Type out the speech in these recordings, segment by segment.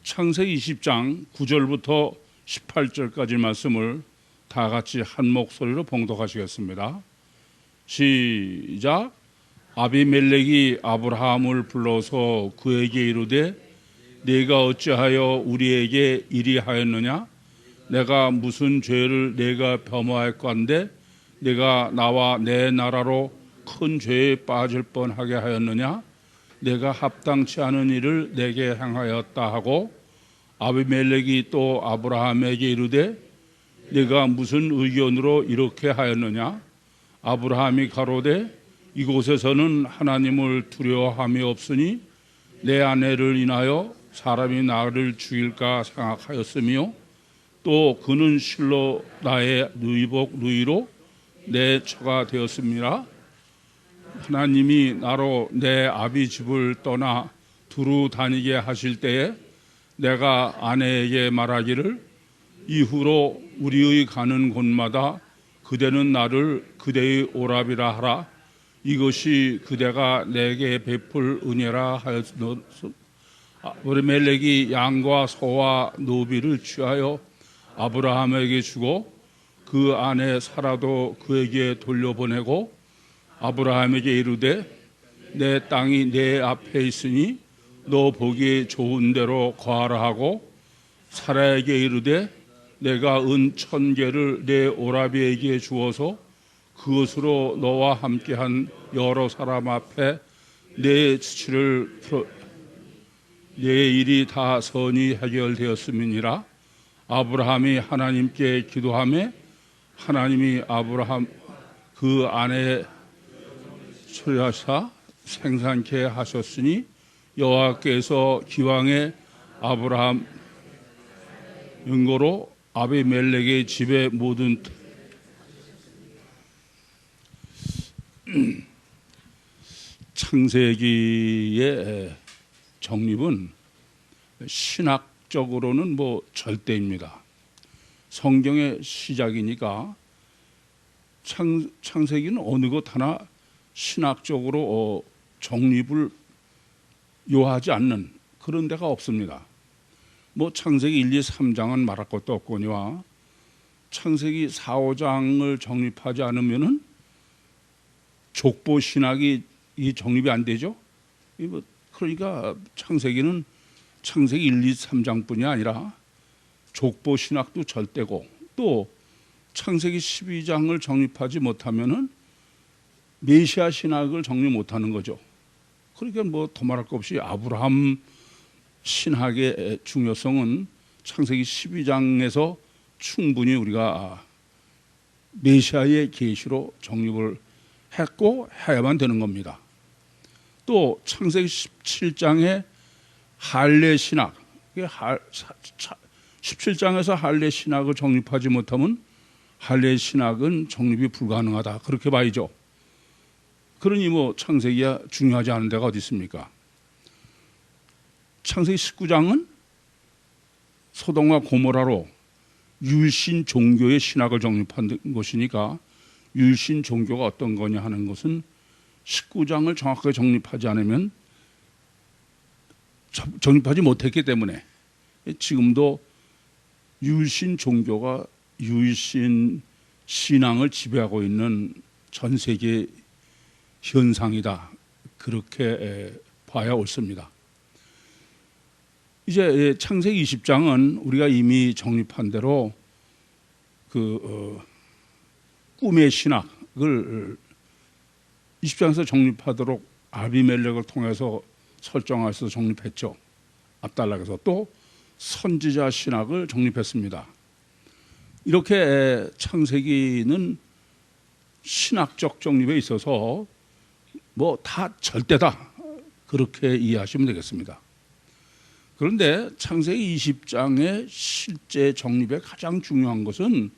창세기 20장 9절부터 18절까지 말씀을 다 같이 한 목소리로 봉독하시겠습니다. 시작. 아비멜렉이 아브라함을 불러서 그에게 이르되 네가 어찌하여 우리에게 이리 하였느냐? 내가 무슨 죄를 내가 범하였건대 내가 나와 내 나라로 큰 죄에 빠질 뻔하게 하였느냐? 내가 합당치 않은 일을 내게 행하였다 하고 아비멜렉이 또 아브라함에게 이르되 네가 무슨 의견으로 이렇게 하였느냐? 아브라함이 가로되 이곳에서는 하나님을 두려워함이 없으니 내 아내를 인하여 사람이 나를 죽일까 생각하였으며 또 그는 실로 나의 누이복 누이로 내 처가 되었습니다. 하나님이 나로 내 아비 집을 떠나 두루 다니게 하실 때에 내가 아내에게 말하기를 이후로 우리의 가는 곳마다 그대는 나를 그대의 오랍이라 하라. 이것이 그대가 내게 베풀 은혜라 하였으므로 아비멜렉이 양과 소와 노비를 취하여 아브라함에게 주고 그 아내 사라도 그에게 돌려보내고 아브라함에게 이르되 내 땅이 내 앞에 있으니 너 보기에 좋은 대로 거하라 하고 사라에게 이르되 내가 은 1,000개를 내 오라비에게 주어서 그것으로 너와 함께한 여러 사람 앞에 내 수치를 풀어 내 일이 다 선히 해결되었음이니라. 아브라함이 하나님께 기도하매 하나님이 아브라함 그 아내 처리하사 생산케 하셨으니 여호와께서 기왕에 아브라함 연고로 아비멜렉의 집의 모든 창세기의 정립은 신학적으로는 절대입니다. 성경의 시작이니까 창세기는 어느 것 하나 신학적으로 정립을 요하지 않는 그런 데가 없습니다. 창세기 1, 2, 3장은 말할 것도 없거니와 창세기 4, 5장을 정립하지 않으면은 족보 신학이 정립이 안 되죠. 그러니까 창세기는 창세기 1, 2, 3장뿐이 아니라 족보 신학도 절대고 또 창세기 12장을 정립하지 못하면은 메시아 신학을 정립 못하는 거죠. 그러니까 더 말할 것 없이 아브라함 신학의 중요성은 창세기 12장에서 충분히 우리가 메시아의 계시로 정립을 했고 해야만 되는 겁니다. 또 창세기 17장의 할례 신학, 17장에서 할례 신학을 정립하지 못하면 할례 신학은 정립이 불가능하다 그렇게 봐야죠. 그러니 창세기가 중요하지 않은 데가 어디 있습니까? 창세기 19장은 소돔과 고모라로 율신 종교의 신학을 정립한 것이니까 율신 종교가 어떤 거냐 하는 것은 19장을 정확하게 정립하지 않으면 정립하지 못했기 때문에 지금도 율신 종교가 율신 신앙을 지배하고 있는 전 세계 현상이다 그렇게 봐야 옳습니다. 이제 창세기 20장은 우리가 이미 정립한 대로 꿈의 신학을 20장에서 정립하도록 아비멜렉을 통해서 설정해서 정립했죠. 압달락에서 또 선지자 신학을 정립했습니다. 이렇게 창세기는 신학적 정립에 있어서 다 절대다 그렇게 이해하시면 되겠습니다. 그런데 창세기 20장의 실제 정립에 가장 중요한 것은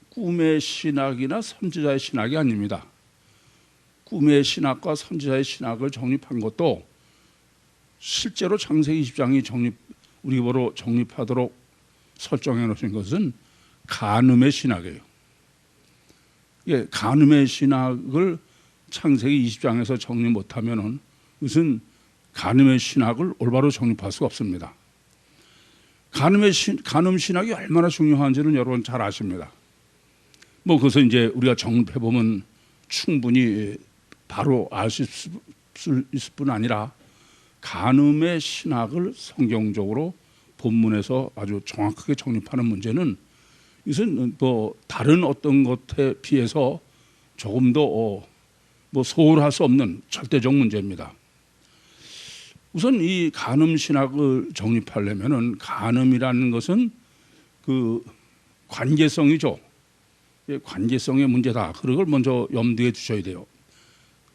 꿈의 신학이나 선지자의 신학이 아닙니다. 꿈의 신학과 선지자의 신학을 정립한 것도 실제로 창세기 20장이 우리보로 정립하도록 설정해 놓으신 것은 간음의 신학이에요. 간음의 신학을 창세기 20장에서 정립 못하면은 무슨 간음의 신학을 올바로 정립할 수가 없습니다. 간음 신학이 얼마나 중요한지는 여러분 잘 아십니다. 뭐 그것은 이제 우리가 정립해 보면 충분히 바로 알 수 있을 뿐 아니라 간음의 신학을 성경적으로 본문에서 아주 정확하게 정립하는 문제는 이것은 뭐 다른 어떤 것에 비해서 조금 더 뭐 소홀할 수 없는 절대적 문제입니다. 우선 이 간음 신학을 정립하려면은 간음이라는 것은 그 관계성이죠. 관계성의 문제다. 그런 걸 먼저 염두에 두셔야 돼요.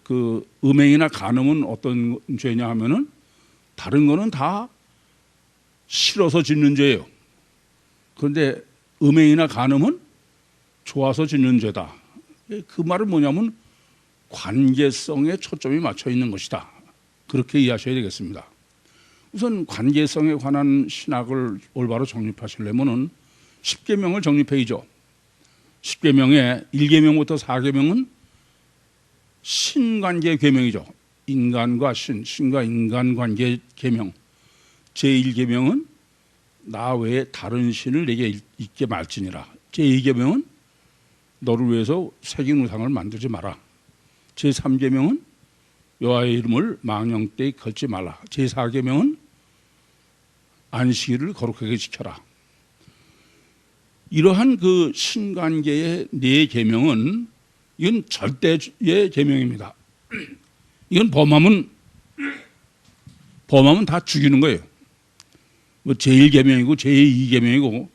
그 음행이나 간음은 어떤 죄냐 하면은 다른 거는 다 싫어서 짓는 죄예요. 그런데 음행이나 간음은 좋아서 짓는 죄다. 그 말은 뭐냐면 관계성에 초점이 맞춰 있는 것이다. 그렇게 이해하셔야 되겠습니다. 우선 관계성에 관한 신학을 올바로 정립하시려면은 10계명을 정립해야죠. 10계명의 1계명부터 4계명은 신관계 계명이죠. 인간과 신과 인간 관계 계명. 제1계명은 나 외에 다른 신을 내게 있게 말지니라. 제2계명은 너를 위해서 새긴 우상을 만들지 마라. 제3계명은 여호와의 이름을 망령되이 걸지 말라. 제4계명은 안식일을 거룩하게 지켜라. 이러한 그 신관계의 네 계명은 이건 절대의 계명입니다. 이건 범하면 다 죽이는 거예요. 뭐 제1계명이고 제2계명이고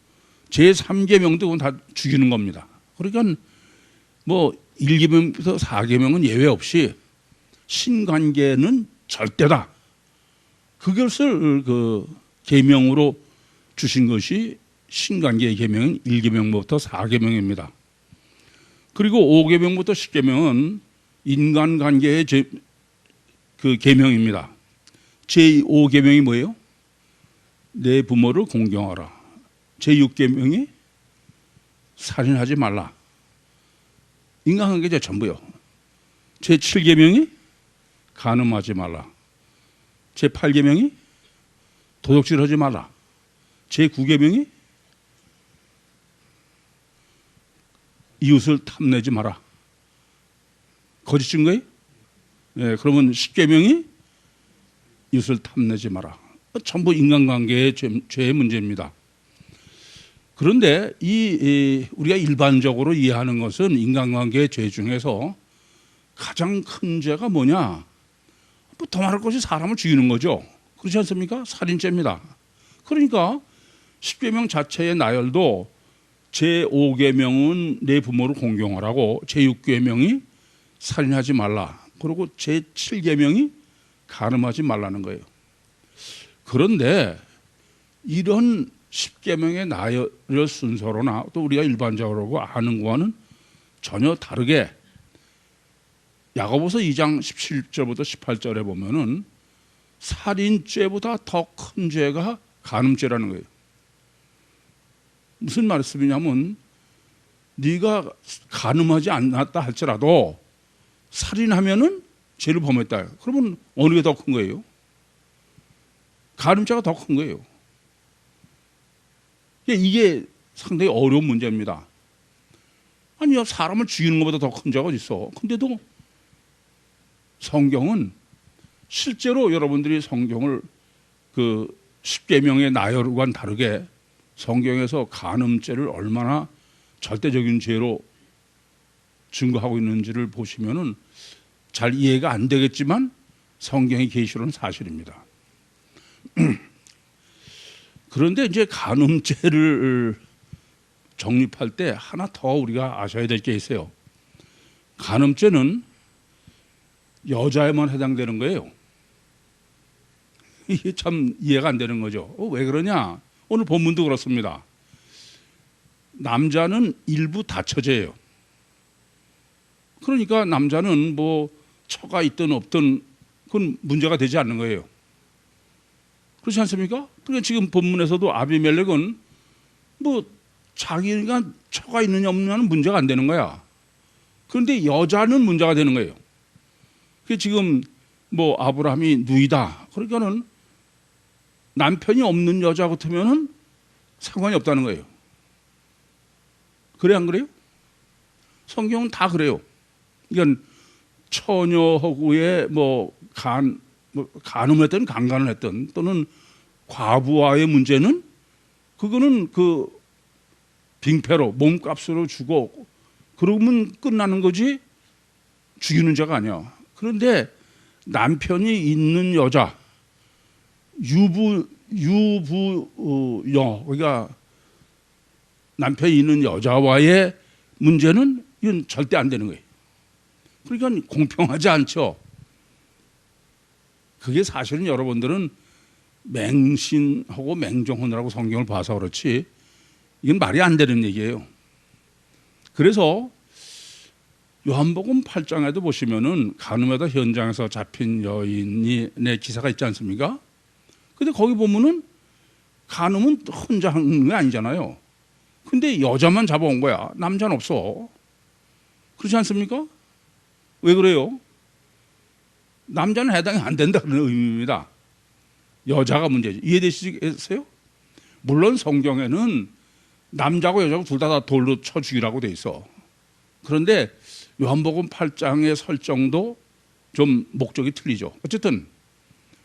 제3계명도 그건 다 죽이는 겁니다. 그러니까 뭐 1계명부터 4계명은 예외 없이 신관계는 절대다. 그것을 그 계명으로 주신 것이 신관계의 계명인 1계명부터 4계명입니다. 그리고 5계명부터 10계명은 인간관계의 그 계명입니다. 제5계명이 뭐예요? 내 부모를 공경하라. 제6계명이 살인하지 말라. 인간관계죠, 전부요. 제7계명이 간음하지 말라. 제8계명이 도둑질하지 말라. 제9계명이 이웃을 탐내지 마라. 거짓 증거예요? 네, 그러면 10계명이 이웃을 탐내지 마라. 전부 인간관계의 죄의 문제입니다. 그런데 우리가 일반적으로 이해하는 것은 인간관계의 죄 중에서 가장 큰 죄가 뭐냐? 뭐 더 말할 것이 사람을 죽이는 거죠. 그렇지 않습니까? 살인죄입니다. 그러니까 10계명 자체의 나열도 제5계명은 내 부모를 공경하라고, 제6계명이 살인하지 말라, 그리고 제7계명이 간음하지 말라는 거예요. 그런데 이런 10계명의 나열 순서로나 또 우리가 일반적으로 아는 거와는 전혀 다르게 야고보서 2장 17절부터 18절에 보면은 살인죄보다 더 큰 죄가 간음죄라는 거예요. 무슨 말씀이냐면 네가 간음하지 않았다 할지라도 살인하면은 죄를 범했다. 그러면 어느 게 더 큰 거예요? 간음죄가 더 큰 거예요. 이게 상당히 어려운 문제입니다. 아니요, 사람을 죽이는 것보다 더 큰 죄가 어디 있어? 근데도 성경은 실제로 여러분들이 성경을 그 10계명의 나열과는 다르게 성경에서 간음죄를 얼마나 절대적인 죄로 증거하고 있는지를 보시면은 잘 이해가 안 되겠지만 성경의 계시로는 사실입니다. 그런데 이제 간음죄를 정립할 때 하나 더 우리가 아셔야 될 게 있어요. 간음죄는 여자에만 해당되는 거예요. 이게 참 이해가 안 되는 거죠. 왜 그러냐? 오늘 본문도 그렇습니다. 남자는 일부 다처제예요. 그러니까 남자는 뭐 처가 있든 없든 그건 문제가 되지 않는 거예요. 그렇지 않습니까? 그러니까 지금 본문에서도 아비멜렉은 뭐 자기가 처가 있느냐 없느냐는 문제가 안 되는 거야. 그런데 여자는 문제가 되는 거예요. 그 지금 뭐 아브라함이 누이다. 그러니까는 남편이 없는 여자 같으면은 상관이 없다는 거예요. 그래 안 그래요? 성경은 다 그래요. 그러니까 처녀하고의 간음을 했든 강간을 했든 또는 과부와의 문제는 그거는 그 빙패로 몸값으로 주고 그러면 끝나는 거지 죽이는 자가 아니야. 그런데 남편이 있는 여자 유부녀 그러니까 남편이 있는 여자와의 문제는 이건 절대 안 되는 거예요. 그러니까 공평하지 않죠. 그게 사실은 여러분들은 맹신하고 맹정하느라고 성경을 봐서 그렇지 이건 말이 안 되는 얘기예요. 그래서 요한복음 8장에도 보시면은 간음하다 현장에서 잡힌 여인의 기사가 있지 않습니까? 근데 거기 보면은 간음은 혼자 하는 게 아니잖아요. 근데 여자만 잡아온 거야. 남자는 없어. 그렇지 않습니까? 왜 그래요? 남자는 해당이 안 된다는 의미입니다. 여자가 문제죠. 이해되시겠어요? 물론 성경에는 남자고 여자고 둘 다 돌로 쳐 죽이라고 돼 있어. 그런데 요한복음 8장의 설정도 좀 목적이 틀리죠. 어쨌든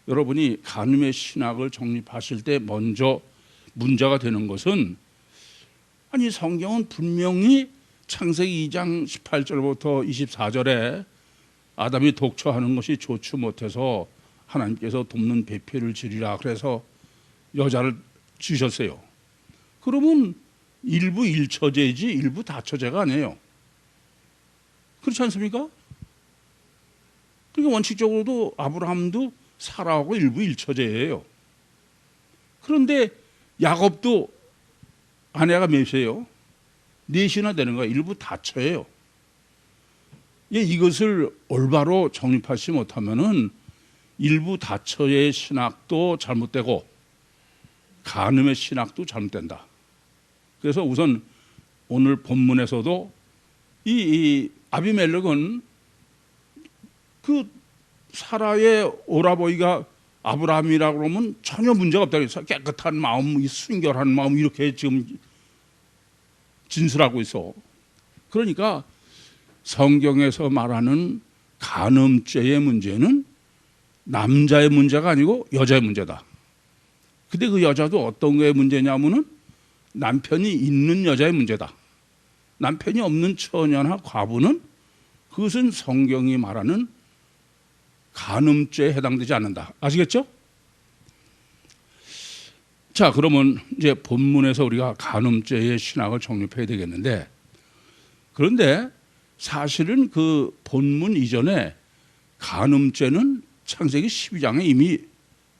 여러분이 간음의 신학을 정립하실 때 먼저 문제가 되는 것은 아니 성경은 분명히 창세기 2장 18절부터 24절에 아담이 독처하는 것이 좋지 못해서 하나님께서 돕는 배필을 지리라 그래서 여자를 주셨어요. 그러면 일부 일처제이지 일부 다처제가 아니에요. 그렇지 않습니까? 그러니까 원칙적으로도 아브라함도 사라하고 일부 일처제예요. 그런데 야곱도 아내가 몇이에요? 넷이나 되는 거예요. 일부 다처예요. 이것을 올바로 정립하지 못하면은 일부 다처의 신학도 잘못되고 간음의 신학도 잘못된다. 그래서 우선 오늘 본문에서도 이 아비멜렉은 그 사라의 오라버니가 아브라함이라고 그러면 전혀 문제가 없다 그래서 깨끗한 마음, 순결한 마음 이렇게 지금 진술하고 있어. 그러니까 성경에서 말하는 간음죄의 문제는 남자의 문제가 아니고 여자의 문제다. 근데 그 여자도 어떤 거의 문제냐면은 남편이 있는 여자의 문제다. 남편이 없는 처녀나 과부는 그것은 성경이 말하는 간음죄에 해당되지 않는다. 아시겠죠? 자, 그러면 이제 본문에서 우리가 간음죄의 신학을 정립해야 되겠는데, 그런데 사실은 그 본문 이전에 간음죄는 창세기 12장에 이미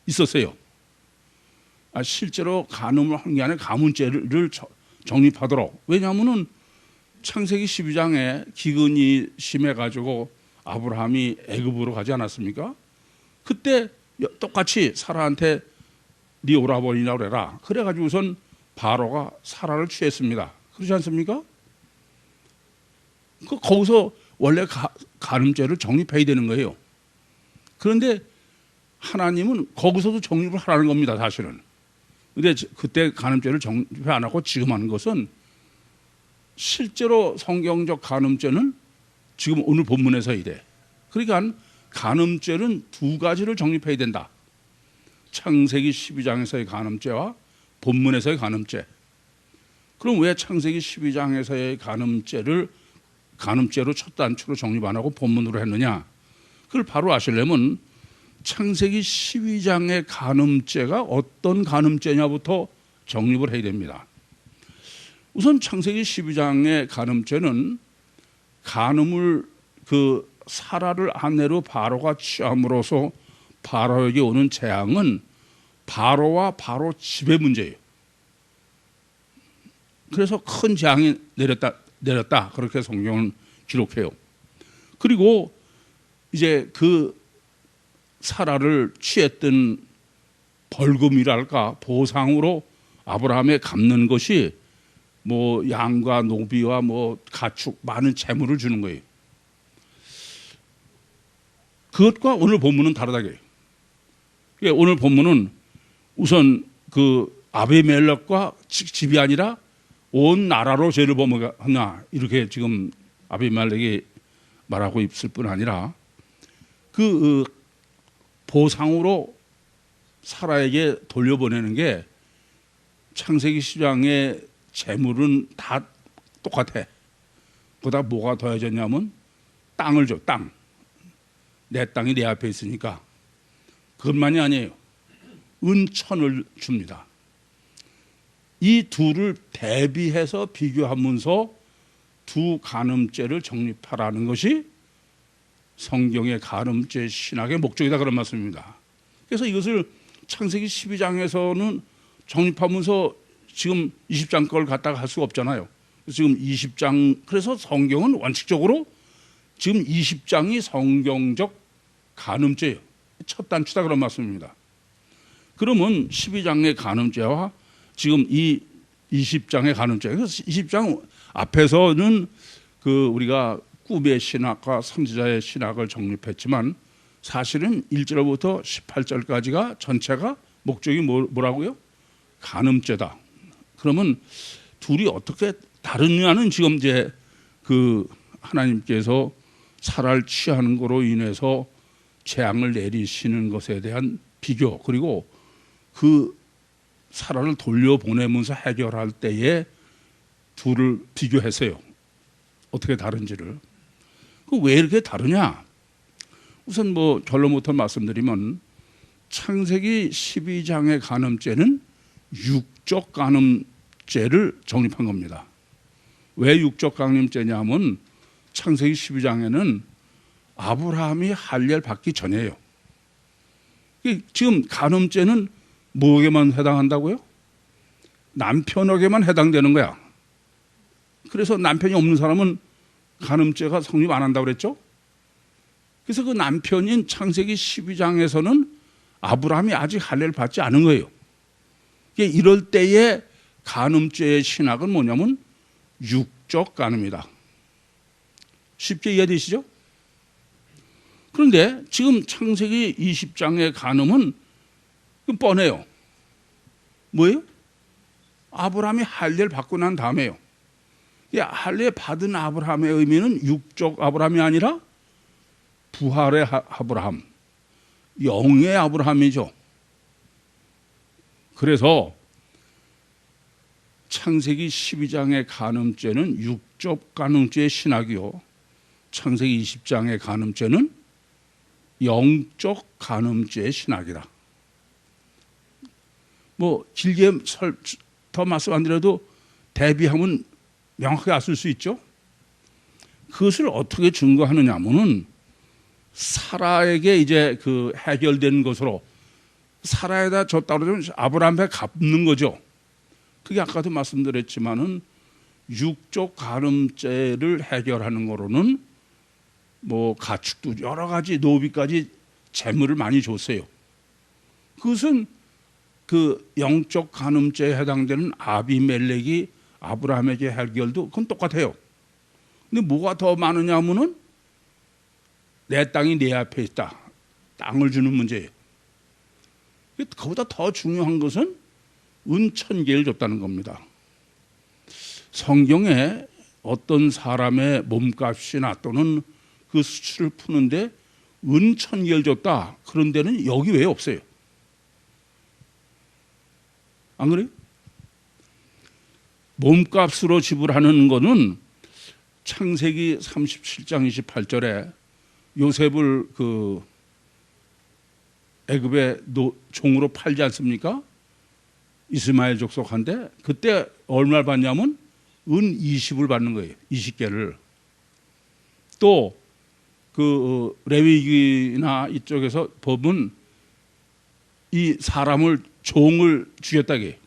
있었어요. 실제로 간음을 한 게 아니라 가문죄를 정립하도록. 왜냐하면은 창세기 12장에 기근이 심해가지고 아브라함이 애굽으로 가지 않았습니까? 그때 똑같이 사라한테 네 오라버니라고 그래라. 그래가지고선 바로가 사라를 취했습니다. 그렇지 않습니까? 거기서 원래 간음죄를 정립해야 되는 거예요. 그런데 하나님은 거기서도 정립을 하라는 겁니다, 사실은. 근데 그때 간음죄를 정립 안 하고 지금 하는 것은 실제로 성경적 간음죄는 지금 오늘 본문에서 이래. 그러니까 간음죄는 두 가지를 정립해야 된다. 창세기 12장에서의 간음죄와 본문에서의 간음죄. 그럼 왜 창세기 12장에서의 간음죄로 첫 단추로 정립 안 하고 본문으로 했느냐? 그걸 바로 아시려면 창세기 12장의 간음죄가 어떤 간음죄냐부터 정립을 해야 됩니다. 우선 창세기 12장의 간음죄는 간음을 그 사라를 아내로 바로가 취함으로써 바로에게 오는 재앙은 바로와 바로 집의 문제예요. 그래서 큰 재앙이 내렸다 그렇게 성경은 기록해요. 그리고 이제 그 사라를 취했던 벌금이랄까 보상으로 아브라함에 갚는 것이 뭐 양과 노비와 뭐 가축 많은 재물을 주는 거예요. 그것과 오늘 본문은 다르다고요. 오늘 본문은 우선 그 아비멜렉과 집이 아니라 온 나라로 죄를 범하냐 이렇게 지금 아비멜렉이 말하고 있을 뿐 아니라 그 보상으로 사라에게 돌려보내는 게 창세기 10장의 재물은 다 똑같아. 거기다 뭐가 더해졌냐면 땅을 줘. 땅. 내 땅이 내 앞에 있으니까. 그것만이 아니에요. 은천을 줍니다. 이 둘을 대비해서 비교하면서 두 간음죄를 정립하라는 것이 성경의 간음죄 신학의 목적이다 그런 말씀입니다. 그래서 이것을 창세기 12장에서는 정립하면서 지금 20장 걸 갖다가 할 수가 없잖아요. 지금 20장, 그래서 성경은 원칙적으로 지금 20장이 성경적 간음죄예요. 첫 단추다 그런 말씀입니다. 그러면 12장의 간음죄와 지금 이 20장의 간음죄, 그래서 20장 앞에서는 우리가 꿈의 신학과 선지자의 신학을 정립했지만 사실은 1절부터 18절까지가 전체가 목적이 뭐라고요? 간음죄다. 그러면 둘이 어떻게 다르냐는 지금 이제 하나님께서 사라를 취하는 거로 인해서 재앙을 내리시는 것에 대한 비교, 그리고 사라를 돌려보내면서 해결할 때에 둘을 비교했어요. 어떻게 다른지를. 왜 이렇게 다르냐? 우선 결론부터 말씀드리면 창세기 12장의 간음죄는 육적 간음죄를 정립한 겁니다. 왜 육적 간음죄냐면 창세기 12장에는 아브라함이 할례를 받기 전이에요. 지금 간음죄는 뭐에게만 해당한다고요? 남편에게만 해당되는 거야. 그래서 남편이 없는 사람은 간음죄가 성립 안 한다고 그랬죠? 그래서 그 남편인 창세기 12장에서는 아브라함이 아직 할례를 받지 않은 거예요. 이럴 때의 간음죄의 신학은 뭐냐면 육적 간음이다. 쉽게 이해되시죠? 그런데 지금 창세기 20장의 간음은 뻔해요. 뭐예요? 아브라함이 할례를 받고 난 다음에요. 할례 받은 아브라함의 의미는 육적 아브라함이 아니라 부활의 아브라함, 영의 아브라함이죠. 그래서 창세기 12장의 간음죄는 육적 간음죄의 신학이요, 창세기 20장의 간음죄는 영적 간음죄의 신학이다. 길게 더 말씀 안 드려도 대비하면 명확하게 아실 수 있죠. 그것을 어떻게 증거하느냐 하면은 사라에게 이제 해결된 것으로 사라에다 줬다 그러면 아브라함에 갚는 거죠. 그게 아까도 말씀드렸지만은 육적 간음죄를 해결하는 거로는 가축도 여러 가지 노비까지 재물을 많이 줬어요. 그것은 영적 간음죄에 해당되는 아비멜렉이 아브라함에게 해결도 그건 똑같아요. 근데 뭐가 더 많으냐 하면은 내 땅이 내 앞에 있다. 땅을 주는 문제예요. 그보다 더 중요한 것은 은 1000개를 줬다는 겁니다. 성경에 어떤 사람의 몸값이나 또는 그 수치를 푸는데 은 1000개를 줬다. 그런 데는 여기 외에 없어요. 안 그래요? 몸값으로 지불하는 거는 창세기 37장 28절에 요셉을 애굽의 종으로 팔지 않습니까? 이스마엘 족속한테 그때 얼마를 받냐면 은 20을 받는 거예요. 20개를. 또 레위기나 이쪽에서 법은 이 사람을 종을 죽였다게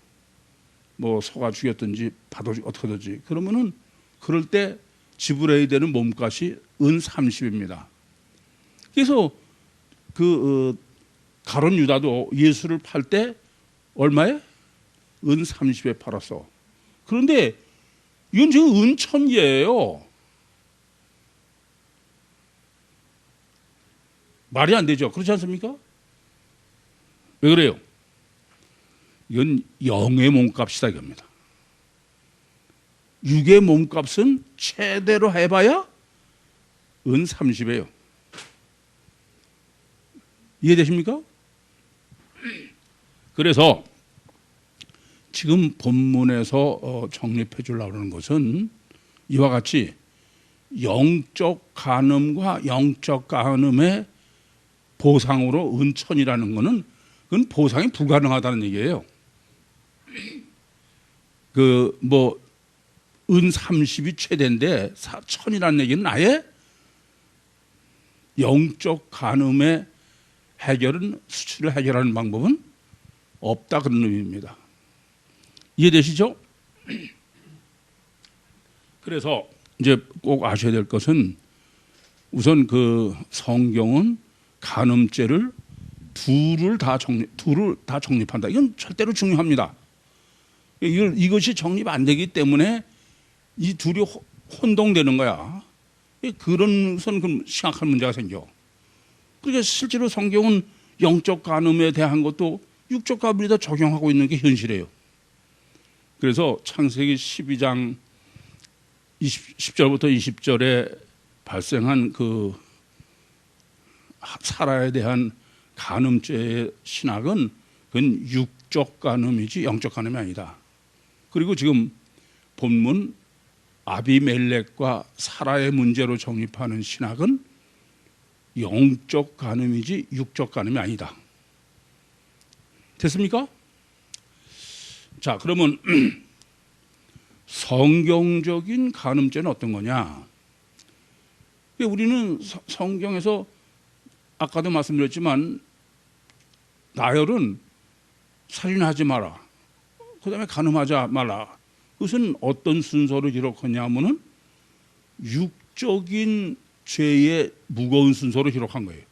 소가 죽였든지 바도 어떻게 하든지 그러면은 그럴 때 지불해야 되는 몸값이 은 30입니다. 그래서 가룟 유다도 예수를 팔 때 얼마에? 은 30에 팔았어. 그런데 이건 지금 은 1000개예요. 말이 안 되죠. 그렇지 않습니까? 왜 그래요? 이건 영의 몸값이다 이겁니다. 육의 몸값은 최대로 해봐야 은 30이에요. 이해되십니까? 그래서 지금 본문에서 정립해 주려고 하는 것은 이와 같이 영적 간음과 영적 간음의 보상으로 은천이라는 것은 그건 보상이 불가능하다는 얘기예요. 은 30이 최대인데 1000이라는 얘기는 아예 영적 간음의 수치를 해결하는 방법은 없다 그런 의미입니다. 이해되시죠? 그래서 이제 꼭 아셔야 될 것은 우선 그 성경은 간음죄를 둘을 다 정립한다. 이건 절대로 중요합니다. 이것이 정립 안 되기 때문에 이 둘이 혼동되는 거야. 그런 선 심각한 문제가 생겨. 그러니까 실제로 성경은 영적 간음에 대한 것도 육적 간음에다 적용하고 있는 게 현실이에요. 그래서 창세기 12장 10절부터 20절에 발생한 그 사라에 대한 간음죄의 신학은 그건 육적 간음이지 영적 간음이 아니다. 그리고 지금 본문 아비멜렉과 사라의 문제로 정립하는 신학은 영적 간음이지 육적 간음이 아니다. 됐습니까? 자, 그러면 성경적인 간음죄는 어떤 거냐? 우리는 성경에서 아까도 말씀드렸지만 나열은 살인하지 마라, 그 다음에 간음하지 마라. 그것은 어떤 순서로 기록하냐면은 육적인 죄의 무거운 순서로 기록한 거예요.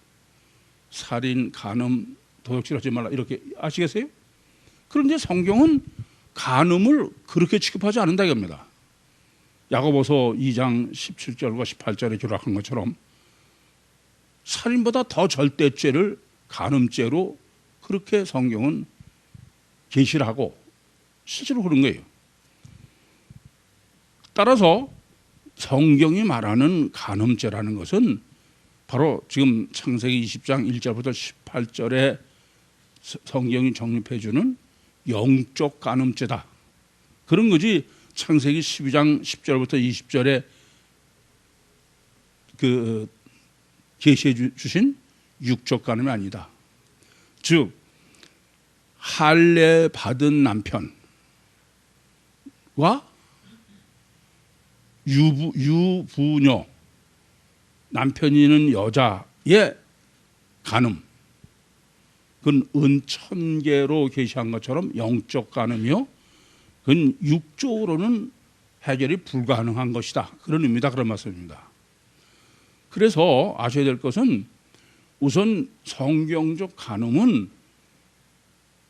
살인, 간음, 도둑질하지 말라 이렇게 아시겠어요? 그런데 성경은 간음을 그렇게 취급하지 않는다 이겁니다. 야고보서 2장 17절과 18절에 기록한 것처럼 살인보다 더 절대죄를 간음죄로 그렇게 성경은 계시를 하고 실제로 그런 거예요. 따라서 성경이 말하는 간음죄라는 것은 바로 지금 창세기 20장 1절부터 18절에 성경이 정립해 주는 영적 간음죄다. 그런 거지 창세기 12장 10절부터 20절에 그 계시해 주신 육적 간음이 아니다. 즉 할례 받은 남편과 유부녀, 남편이 있는 여자의 간음, 그건 은 1000개로 계시한 것처럼 영적 간음이요, 그건 육적으로는 해결이 불가능한 것이다. 그런 의미다. 그런 말씀입니다. 그래서 아셔야 될 것은 우선 성경적 간음은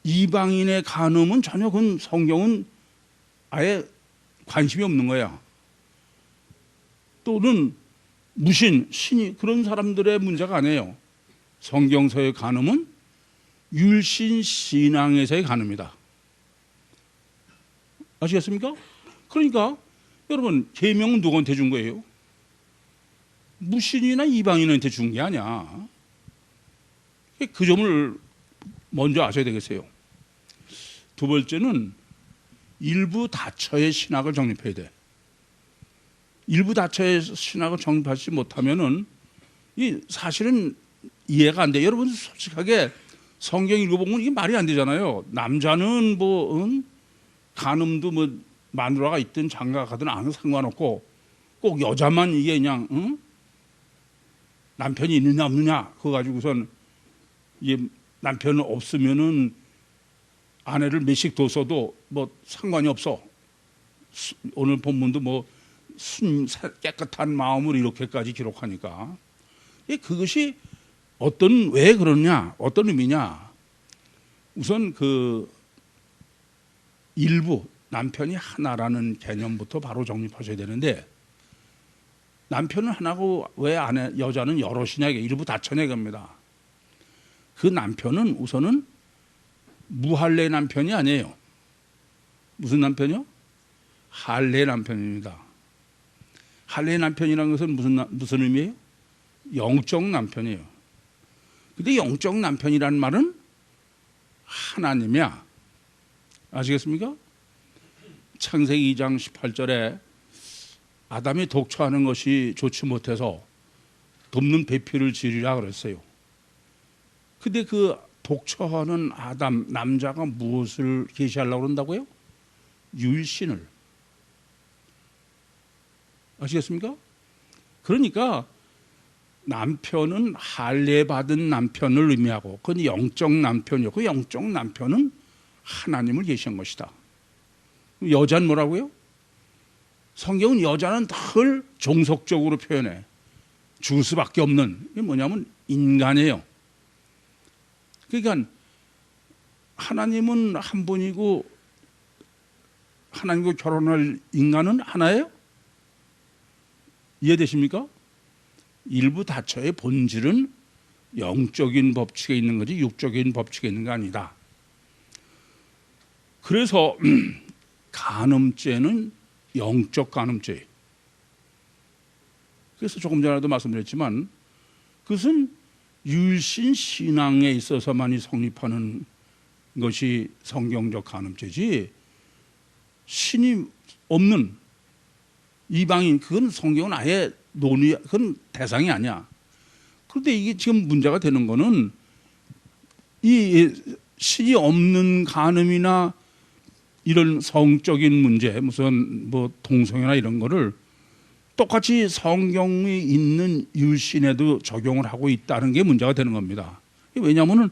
이방인의 간음은 전혀 그건 성경은 아예 관심이 없는 거야. 또는 무신, 신이 그런 사람들의 문제가 아니에요. 성경서의 간음은 율신 신앙에서의 간음이다. 아시겠습니까? 그러니까 여러분 계명은 누구한테 준 거예요? 무신이나 이방인한테 준 게 아니야. 그 점을 먼저 아셔야 되겠어요. 두 번째는 일부 다처의 신학을 정립해야 돼. 일부 다처의 신학을 정립하지 못하면은 이 사실은 이해가 안 돼. 여러분 솔직하게 성경 읽어보면 이게 말이 안 되잖아요. 남자는 간음도 마누라가 있든 장가가 가든 아무 상관없고 꼭 여자만 이게 그냥 남편이 있느냐 없느냐 그거 가지고선 이게 남편은 없으면은 아내를 몇씩 뒀어도 상관이 없어. 오늘 본문도 깨끗한 마음으로 이렇게까지 기록하니까 그것이 왜 그러냐, 어떤 의미냐. 우선 그 일부 남편이 하나라는 개념부터 바로 정립하셔야 되는데, 남편은 하나고 왜 여자는 여럿이냐, 일부 다처냐 겁니다. 그 남편은 우선은 무할례 남편이 아니에요. 무슨 남편이요? 할례 남편입니다. 할례 남편이라는 것은 무슨 의미예요? 영적 남편이에요. 근데 영적 남편이라는 말은 하나님이야. 아시겠습니까? 창세기 2장 18절에 아담이 독처하는 것이 좋지 못해서 돕는 배필을 지으리라 그랬어요. 근데 그 독처하는 아담 남자가 무엇을 계시하려고 그런다고요? 율신을. 아시겠습니까? 그러니까 남편은 할례 받은 남편을 의미하고 그건 영적 남편이고 그 영적 남편은 하나님을 계시한 것이다. 여자는 뭐라고요? 성경은 여자는 늘 종속적으로 표현해. 죽을 수밖에 없는. 이게 뭐냐면 인간이에요. 그러니까 하나님은 한 분이고 하나님과 결혼할 인간은 하나예요? 이해되십니까? 일부 다처의 본질은 영적인 법칙에 있는 거지 육적인 법칙에 있는 게 아니다. 그래서 간음죄는 영적 간음죄. 그래서 조금 전에도 말씀드렸지만 그것은 율신 신앙에 있어서만이 성립하는 것이 성경적 간음죄지 신이 없는 이방인 그건 성경은 아예 그건 대상이 아니야. 그런데 이게 지금 문제가 되는 거는 이 신이 없는 간음이나 이런 성적인 문제 무슨 뭐 동성애나 이런 거를 똑같이 성경에 있는 율신에도 적용을 하고 있다는 게 문제가 되는 겁니다. 왜냐하면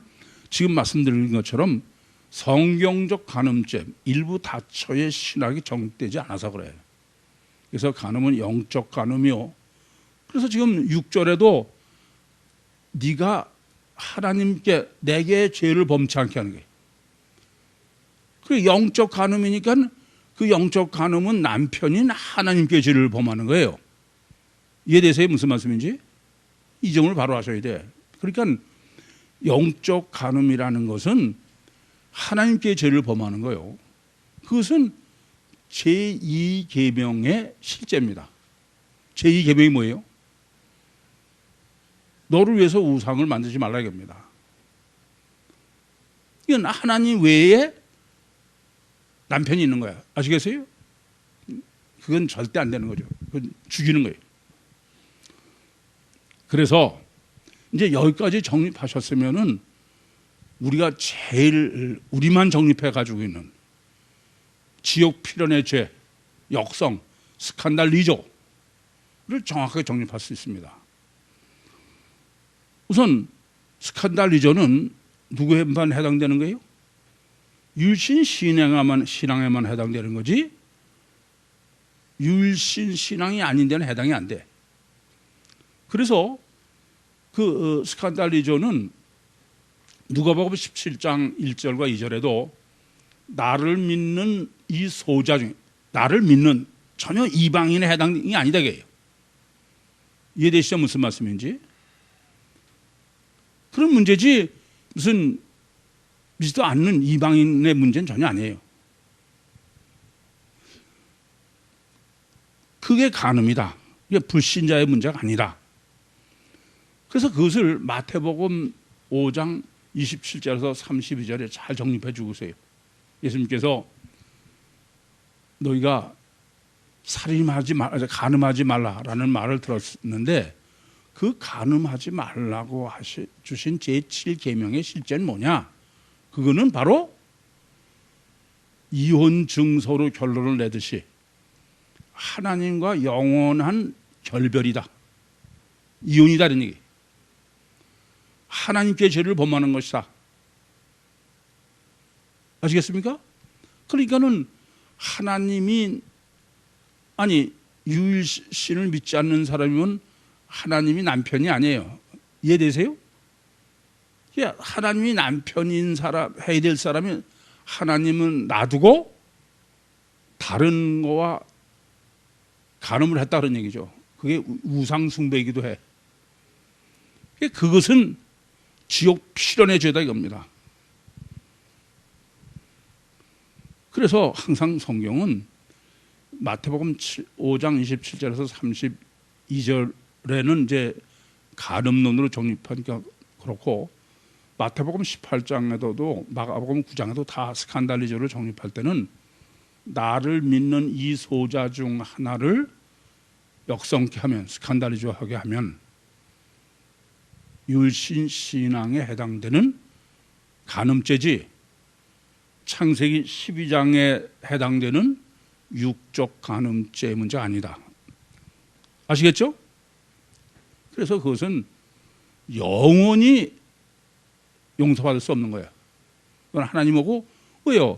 지금 말씀드린 것처럼 성경적 간음죄 일부 다처의 신학이 정립되지 않아서 그래요. 그래서 간음은 영적 간음이요. 그래서 지금 6절에도 네가 하나님께 내게 죄를 범치 않게 하는 거예요. 그 영적 간음이니까 그 영적 간음은 남편인 하나님께 죄를 범하는 거예요. 이해되세요? 무슨 말씀인지? 이 점을 바로 하셔야 돼. 그러니까 영적 간음이라는 것은 하나님께 죄를 범하는 거예요. 그것은 제2계명의 실제입니다. 제2계명이 뭐예요? 너를 위해서 우상을 만들지 말라 이겁니다. 이건 하나님 외에 남편이 있는 거야. 아시겠어요? 그건 절대 안 되는 거죠. 그건 죽이는 거예요. 그래서 이제 여기까지 정립하셨으면은 우리가 제일 우리만 정립해 가지고 있는 지옥 필연의 죄, 역성, 스칸달리조를 정확하게 정립할 수 있습니다. 우선 스칸달리조는 누구에만 해당되는 거예요? 율신 신앙에만 해당되는 거지 율신 신앙이 아닌 데는 해당이 안 돼. 그래서 그 스칸달리조는 누가복음 17장 1절과 2절에도 나를 믿는 이 소자 중에 나를 믿는 전혀 이방인에 해당이 아니다 게요. 이해되시죠? 무슨 말씀인지? 그런 문제지 무슨 믿지도 않는 이방인의 문제는 전혀 아니에요. 그게 간음이다. 이게 불신자의 문제가 아니다. 그래서 그것을 마태복음 5장 27절에서 32절에 잘 정립해 주고 계세요. 예수님께서 너희가 살인하지 말라, 간음하지 말라라는 말을 들었는데 그 간음하지 말라고 주신 제7계명의 실제는 뭐냐? 그거는 바로 이혼 증서로 결론을 내듯이 하나님과 영원한 결별이다. 이혼이다는 얘기. 하나님께 죄를 범하는 것이다. 아시겠습니까? 그러니까는 하나님이 유일신을 믿지 않는 사람이면 하나님이 남편이 아니에요. 이해되세요? 하나님이 남편인 사람 해야 될 사람이 하나님은 놔두고 다른 거와 간음을 했다는 얘기죠. 그게 우상 숭배이기도 해. 그것은 지옥 필연의 죄다 이겁니다. 그래서 항상 성경은 마태복음 5장 27절에서 32절에는 이제 간음론으로 정립하니까 그렇고, 마태복음 18장에도 마가복음 9장에도 다 스칸달리저로 정립할 때는 나를 믿는 이 소자 중 하나를 역성케 하면, 스칸달리저하게 하면 율신 신앙에 해당되는 간음죄지, 창세기 12장에 해당되는 육적 간음죄 문제가 아니다. 아시겠죠? 그래서 그것은 영원히 용서받을 수 없는 거예요. 그건 하나님하고, 왜요?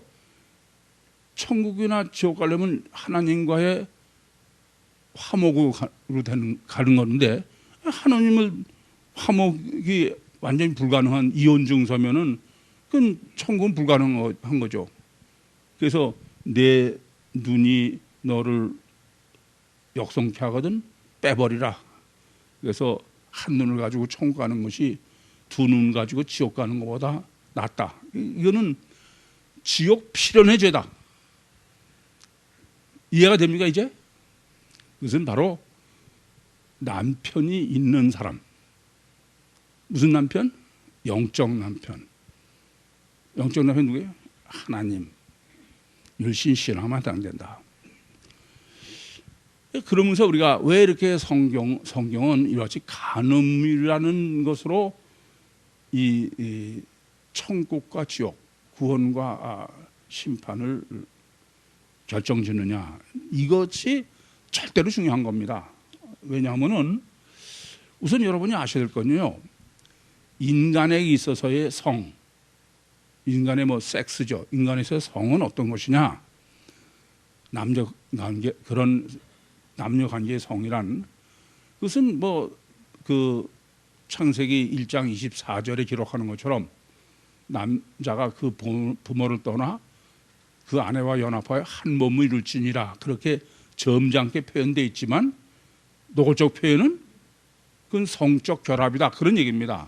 천국이나 지옥 가려면 하나님과의 화목으로 가는 건데, 하나님을 화목이 완전히 불가능한 이혼 증서면은 그건 천국은 불가능한 거죠. 그래서 내 눈이 너를 역성케 하거든 빼버리라. 그래서 한 눈을 가지고 천국 가는 것이 두 눈 가지고 지옥 가는 것보다 낫다. 이거는 지옥 필연의 죄다. 이해가 됩니까 이제? 그것은 바로 남편이 있는 사람. 무슨 남편? 영적 남편. 영적 남편 누구예요? 하나님. 율신 신앙만 해당된다. 그러면서 우리가 왜 이렇게 성경은 이렇게 간음이라는 것으로 이 천국과 지옥, 구원과 심판을 결정짓느냐, 이것이 절대로 중요한 겁니다. 왜냐하면은 우선 여러분이 아셔야 될 건요, 인간에게 있어서의 성, 인간의 섹스죠. 인간에서의 성은 어떤 것이냐? 남녀 관계, 그런 남녀 관계의 성이란 그것은 그 창세기 1장 24절에 기록하는 것처럼 남자가 그 부모를 떠나 그 아내와 연합하여 한 몸을 이룰지니라, 그렇게 점잖게 표현되어 있지만 노골적 표현은 그건 성적 결합이다, 그런 얘기입니다.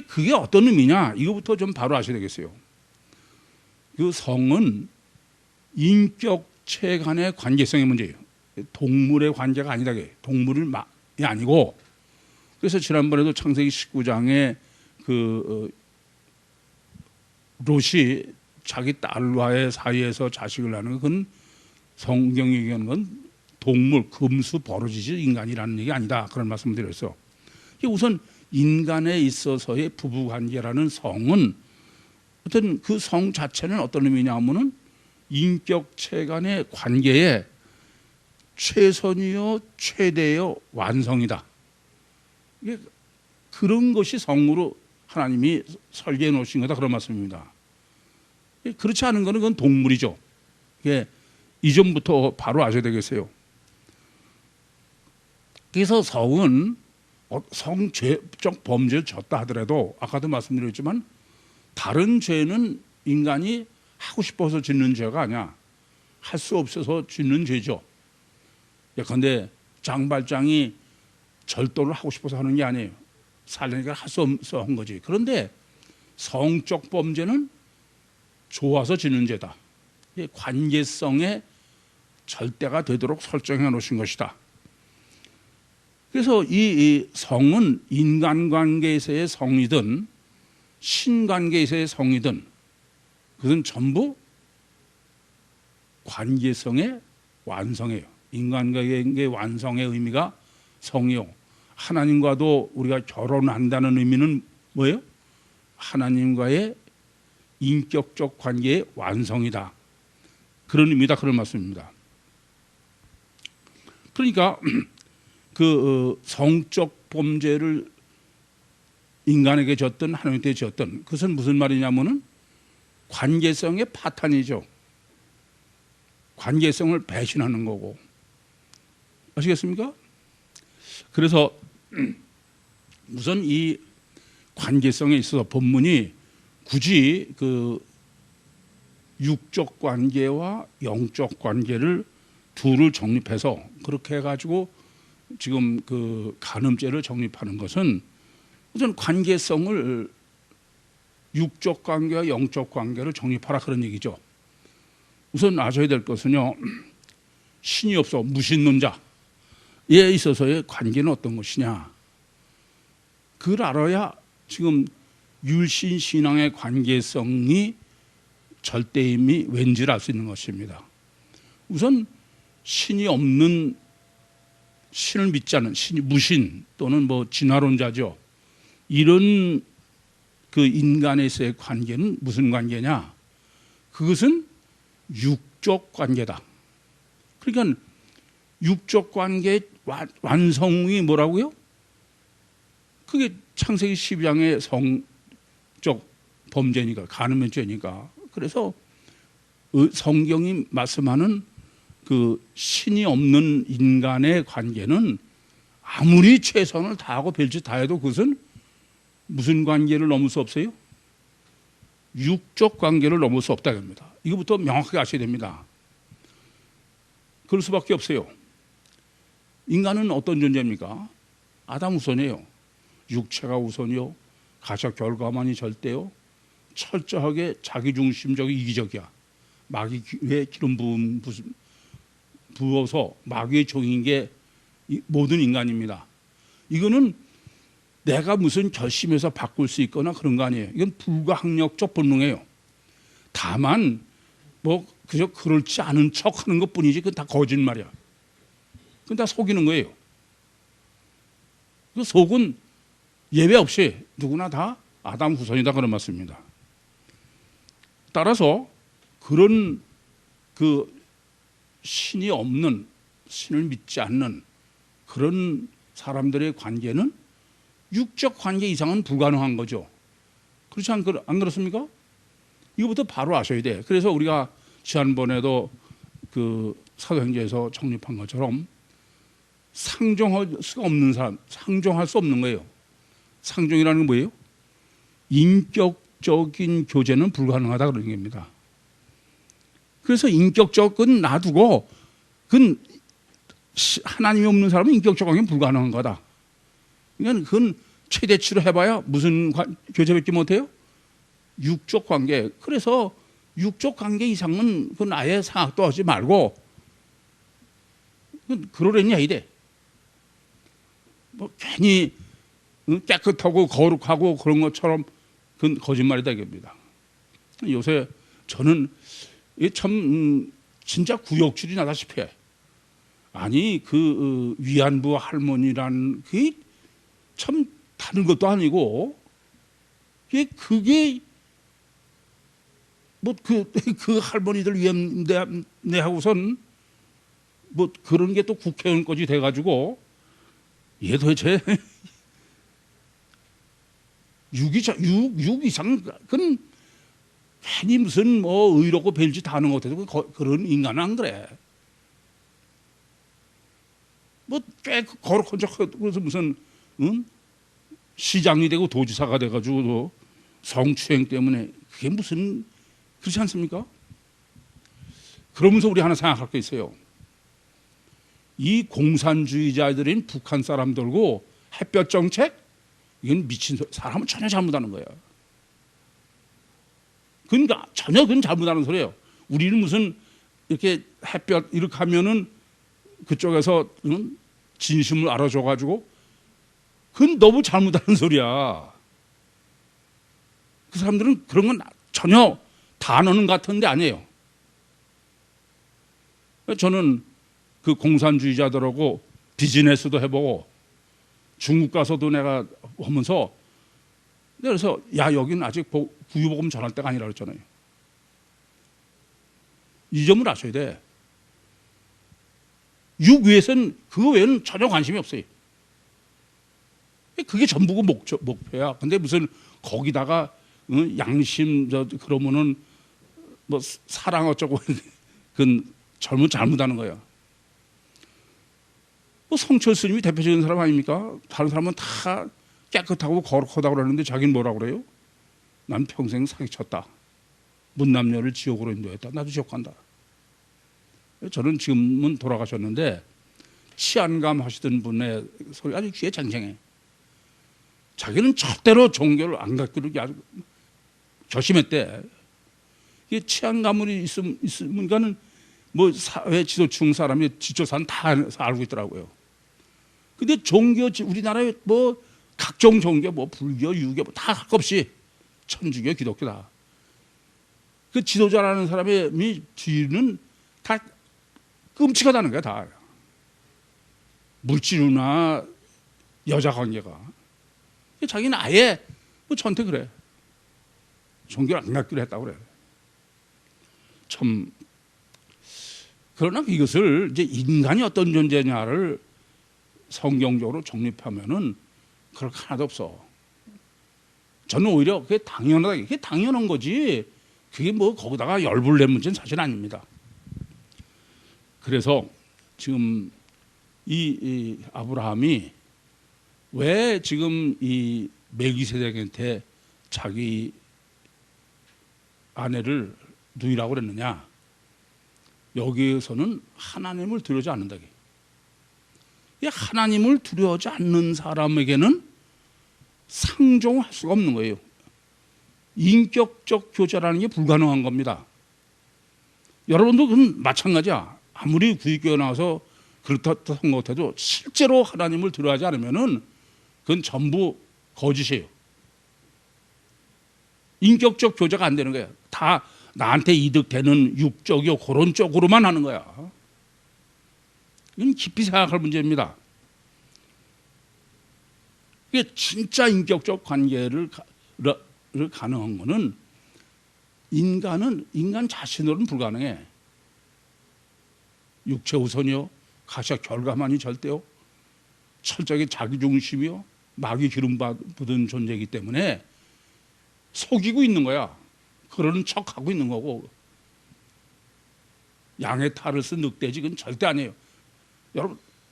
그게 어떤 의미냐, 이거부터 좀 바로 아셔야 되겠어요. 그 성은 인격체 간의 관계성의 문제예요. 동물의 관계가 아니다. 동물이 아니고, 그래서 지난번에도 창세기 19장에 그 롯이 자기 딸과의 사이에서 자식을 낳는 건 성경이 얘기하는 건 동물, 금수, 버러지지 인간이라는 얘기 아니다, 그런 말씀을 드렸어요. 우선 인간에 있어서의 부부관계라는 성은 어떤 그 성 자체는 어떤 의미냐 하면은 인격체 간의 관계의 최선이요 최대요 완성이다. 이게 그런 것이 성으로 하나님이 설계해 놓으신 거다, 그런 말씀입니다. 그렇지 않은 거는 그건 동물이죠. 이전부터 바로 아셔야 되겠어요. 그래서 성은 성죄적 범죄를 졌다 하더라도 아까도 말씀드렸지만 다른 죄는 인간이 하고 싶어서 짓는 죄가 아니야. 할 수 없어서 짓는 죄죠. 예컨대 장발장이 절도를 하고 싶어서 하는 게 아니에요. 살려니까 할 수 없어서 한 거지. 그런데 성적 범죄는 좋아서 짓는 죄다. 관계성의 절대가 되도록 설정해 놓으신 것이다. 그래서 이 성은 인간관계에서의 성이든 신관계에서의 성이든 그것은 전부 관계성의 완성이에요. 인간관계의 완성의 의미가 성이요. 하나님과도 우리가 결혼한다는 의미는 뭐예요? 하나님과의 인격적 관계의 완성이다, 그런 의미다, 그런 말씀입니다. 그러니까 그 성적 범죄를 인간에게 졌든 하나님께 졌든 그것은 무슨 말이냐면은 관계성의 파탄이죠. 관계성을 배신하는 거고. 아시겠습니까? 그래서 우선 이 관계성에 있어서 본문이 굳이 그 육적 관계와 영적 관계를 둘을 정립해서 그렇게 해가지고 지금 그 간음죄를 정립하는 것은 우선 관계성을 육적 관계와 영적 관계를 정립하라, 그런 얘기죠. 우선 아셔야 될 것은요, 신이 없어 무신론자에 있어서의 관계는 어떤 것이냐, 그걸 알아야 지금 율신 신앙의 관계성이 절대임이 왠지를 알 수 있는 것입니다. 우선 신이 없는, 신을 믿지 않는, 신이 무신 또는 뭐 진화론자죠. 이런 그 인간에서의 관계는 무슨 관계냐? 그것은 육적 관계다. 그러니까 육적 관계의 완성이 뭐라고요? 그게 창세기 12장의 성적 범죄니까, 간음죄니까. 그래서 성경이 말씀하는 그 신이 없는 인간의 관계는 아무리 최선을 다하고 별짓 다 해도 그것은 무슨 관계를 넘을 수 없어요? 육적 관계를 넘을 수 없다는 겁니다. 이거부터 명확하게 아셔야 됩니다. 그럴 수밖에 없어요. 인간은 어떤 존재입니까? 아담 우선이에요. 육체가 우선이요, 가셔 결과만이 절대요, 철저하게 자기중심적이고 이기적이야. 마귀의 기름 부어서 마귀의 종인 게 모든 인간입니다. 이거는 내가 무슨 결심해서 바꿀 수 있거나 그런 거 아니에요. 이건 불가항력적 본능이에요. 다만 뭐 그저 그렇지 않은 척 하는 것뿐이지 그건 다 거짓말이야. 그건 다 속이는 거예요. 그 속은 예외 없이 누구나 다 아담 후손이다 그런 말씀입니다. 따라서 그런 그 신이 없는, 신을 믿지 않는 그런 사람들의 관계는 육적 관계 이상은 불가능한 거죠. 그렇지 안 그렇습니까? 이거부터 바로 아셔야 돼. 그래서 우리가 지난번에도 그 사도행전에서 정립한 것처럼 상종할 수가 없는 사람, 상종할 수 없는 거예요. 상종이라는 건 뭐예요? 인격적인 교제는 불가능하다 그런 겁니다. 그래서 인격적은 놔두고 그건 하나님이 없는 사람은 인격적 관계는 불가능한 거다. 그러니까 그건 최대치로 해봐야 무슨 교제밖에 못해요? 육적 관계. 그래서 육적 관계 이상은 그건 아예 생각도 하지 말고 그러려니 해야 돼. 뭐 괜히 깨끗하고 거룩하고 그런 것처럼 그건 거짓말이다 이겁니다. 요새 저는 참 진짜 구역질이 나다시피 해. 아니 그 위안부 할머니란 그게 참 다른 것도 아니고 그게 뭐 그 할머니들 위안내 하고선 뭐 그런 게 또 국회의원까지 돼가지고 얘 도대체 6 이상 그건 괜히 무슨 뭐 의롭고 별짓 다 하는 것 같아도 그런 인간은 안 그래. 뭐 꽤 거룩한 척 그래서 무슨 시장이 되고 도지사가 돼가지고 성추행 때문에 그게 무슨 그렇지 않습니까? 그러면서 우리 하나 생각할 게 있어요. 이 공산주의자들인 북한 사람들고 햇볕 정책 이건 미친 사람은 전혀 잘못하는 거예요. 그러니까 전혀 그건 잘못하는 소리예요. 우리는 무슨 이렇게 햇볕 이렇게 하면은 그쪽에서 진심을 알아줘가지고 그건 너무 잘못하는 소리야. 그 사람들은 그런 건 전혀 단어는 같은데 아니에요. 저는 그 공산주의자들하고 비즈니스도 해보고 중국 가서도 내가 하면서 그래서 야 여기는 아직 구유복음 전할 때가 아니라 그랬잖아요. 이 점을 아셔야 돼. 육 위에서는 그거 외에는 전혀 관심이 없어요. 그게 전부가 목표야. 근데 무슨 거기다가 양심 그러면은 뭐 사랑 어쩌고 그건 잘못하는 거야. 뭐 성철 스님이 대표적인 사람 아닙니까? 다른 사람은 다 깨끗하고 거룩하다고 그러는데 자기는 뭐라고 그래요? 난 평생 사기쳤다. 문남녀를 지옥으로 인도했다. 나도 지옥 간다. 저는 지금은 돌아가셨는데 치안감 하시던 분의 소리 아주 귀에 쟁쟁해. 자기는 절대로 종교를 안 갖기로 아주 결심했대. 이게 치안 가문이 있으니까는 뭐 사회 지도층 사람이 지도산 다 알고 있더라고요. 근데 종교 우리나라에 뭐 각종 종교 뭐 불교, 유교 뭐 다 할 것 없이 천주교, 기독교다. 그 지도자라는 사람의 뒤는 다 끔찍하다는 거야 다. 물질이나 여자 관계가. 자기는 아예 뭐 저한테 그래. 종교를 안 갖기로 했다고 그래. 참. 그러나 이것을 이제 인간이 어떤 존재냐를 성경적으로 정립하면은 그럴 거 하나도 없어. 저는 오히려 그게 당연하다. 그게 당연한 거지. 그게 뭐 거기다가 열불 낼 문제는 사실 아닙니다. 그래서 지금 이 아브라함이 왜 지금 이 멜기세덱한테 자기 아내를 누이라고 그랬느냐? 여기에서는 하나님을 두려워하지 않는다. 하나님을 두려워하지 않는 사람에게는 상종할 수가 없는 거예요. 인격적 교제라는 게 불가능한 겁니다. 여러분도 그건 마찬가지야. 아무리 구익교회 나와서 그렇다는 것 같아도 실제로 하나님을 두려워하지 않으면은 그건 전부 거짓이에요. 인격적 교제가 안 되는 거예요. 다 나한테 이득되는 육적이요 그런 쪽으로만 하는 거야. 이건 깊이 생각할 문제입니다. 이게 진짜 인격적 관계를 가능한 거는 인간 자신으로는 불가능해. 육체 우선이요, 가시와 결과만이 절대요, 철저하게 자기중심이요, 마귀 기름 받은 존재이기 때문에 속이고 있는 거야. 그러는 척하고 있는 거고. 양의 탈을 쓴 늑대지 그건 절대 아니에요.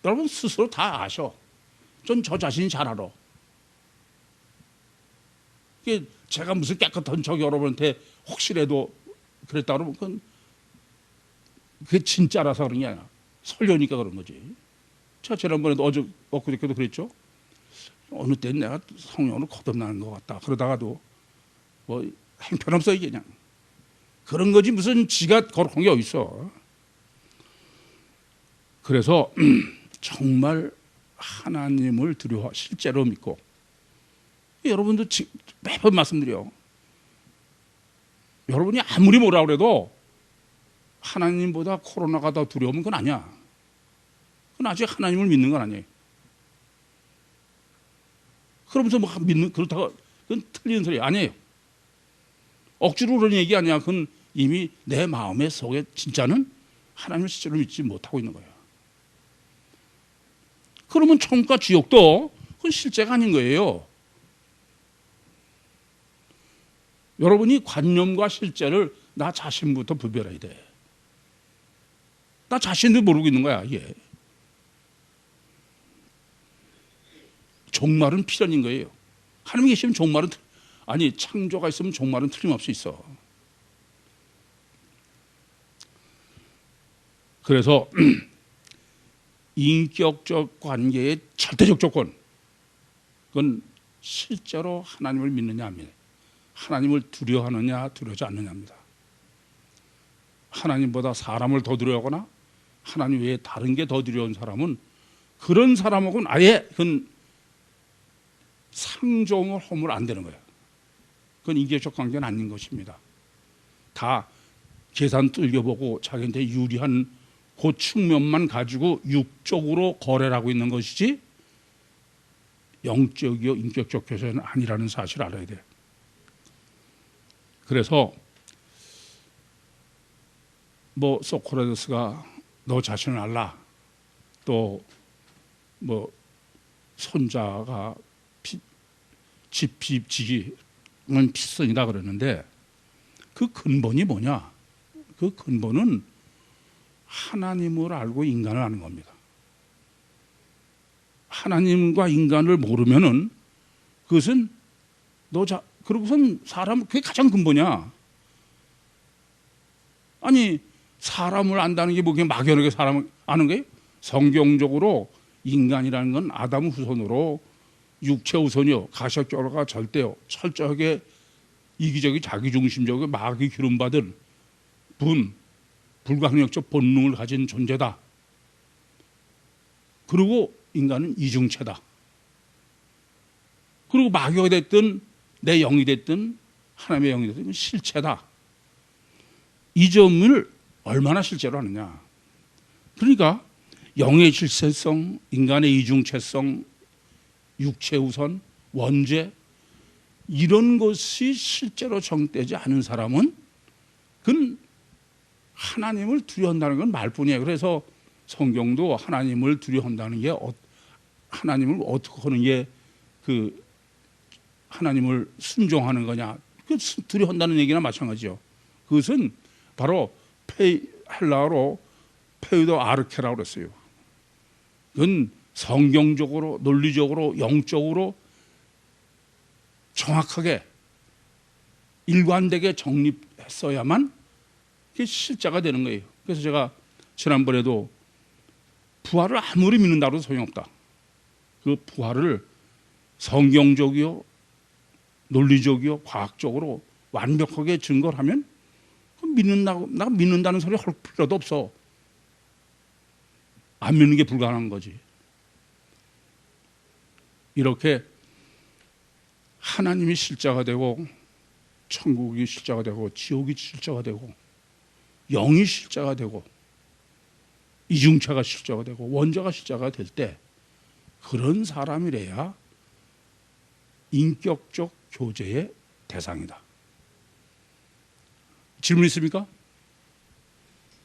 여러분 스스로 다 아셔. 전 저 자신이 잘 알아. 이게 제가 무슨 깨끗한 척 여러분한테 혹시라도 그랬다 그러면 그게 진짜라서 그런 게 아니야. 설려니까 그런 거지. 제가 지난번에도 엊그저께도 그랬죠. 어느 때는 내가 성령으로 거듭나는 것 같다. 그러다가도 뭐 형편없어 이게 그냥. 그런 거지 무슨 지가 거룩한 게 어딨어. 그래서 정말 하나님을 두려워 실제로 믿고, 여러분도 매번 말씀드려. 여러분이 아무리 뭐라 그래도 하나님보다 코로나가 더 두려우면 그건 아니야. 그건 아직 하나님을 믿는 건 아니에요. 그러면서 뭐 그렇다고 그건 틀린 소리 아니에요. 억지로 그런 얘기 아니야. 그건 이미 내 마음의 속에 진짜는 하나님을 실제로 믿지 못하고 있는 거예요. 그러면 천국과 지옥도 그건 실제가 아닌 거예요. 여러분이 관념과 실제를 나 자신부터 분별해야 돼. 나 자신도 모르고 있는 거야 이게. 종말은 필연인 거예요. 하나님이 계시면 종말은 아니 창조가 있으면 종말은 틀림없이 있어. 그래서 인격적 관계의 절대적 조건, 그건 실제로 하나님을 믿느냐 안 믿느냐, 하나님을 두려워하느냐 두려워하지 않느냐입니다. 하나님보다 사람을 더 두려워하거나 하나님 외에 다른 게 더 두려운 사람은 그런 사람하고는 아예 그건 상종을 하면 안 되는 거예요. 그건 인격적 관계는 아닌 것입니다. 다 계산 뚫겨보고 자기한테 유리한 그 측면만 가지고 육적으로 거래를 하고 있는 것이지 영적이요 인격적 교제는 아니라는 사실을 알아야 돼요. 그래서 뭐 소크라테스가 너 자신을 알라, 또 뭐 손자가 집집지기는 필선이다 그러는데 그 근본이 뭐냐? 그 근본은 하나님을 알고 인간을 아는 겁니다. 하나님과 인간을 모르면은 그것은 그러고선 사람, 그게 가장 근본이야. 아니 사람을 안다는 게 뭐 그냥 막연하게 사람을 아는 거예요? 성경적으로 인간이라는 건 아담 후손으로 육체 우선이요, 가시적으로가 절대요, 철저하게 이기적이 자기중심적이고 마귀 기름받은 불가항력적 본능을 가진 존재다. 그리고 인간은 이중체다. 그리고 마귀가 됐든 내 영이 됐든 하나님의 영이 됐든 실체다. 이 점을 얼마나 실제로 하느냐. 그러니까 영의 실체성, 인간의 이중체성, 육체 우선, 원죄 이런 것이 실제로 정되지 않은 사람은 그건 하나님을 두려워한다는 건 말뿐이에요. 그래서 성경도 하나님을 두려워한다는 게 하나님을 어떻게 하는 게 그 하나님을 순종하는 거냐. 그 두려워한다는 얘기나 마찬가지죠. 그것은 바로 헬라어로 페이도 아르케라고 그랬어요. 그건 성경적으로, 논리적으로, 영적으로 정확하게 일관되게 정립했어야만 그게 실제가 되는 거예요. 그래서 제가 지난번에도 부활을 아무리 믿는다고 해도 소용없다. 그 부활을 성경적이요, 논리적이요, 과학적으로 완벽하게 증거를 하면 나 믿는다는 소리 할 필요도 없어. 안 믿는 게 불가능한 거지. 이렇게 하나님이 실제가 되고 천국이 실제가 되고 지옥이 실제가 되고 영이 실제가 되고 이중체가 실제가 되고 원죄가 실제가 될 때 그런 사람이래야 인격적 교제의 대상이다. 질문 있습니까?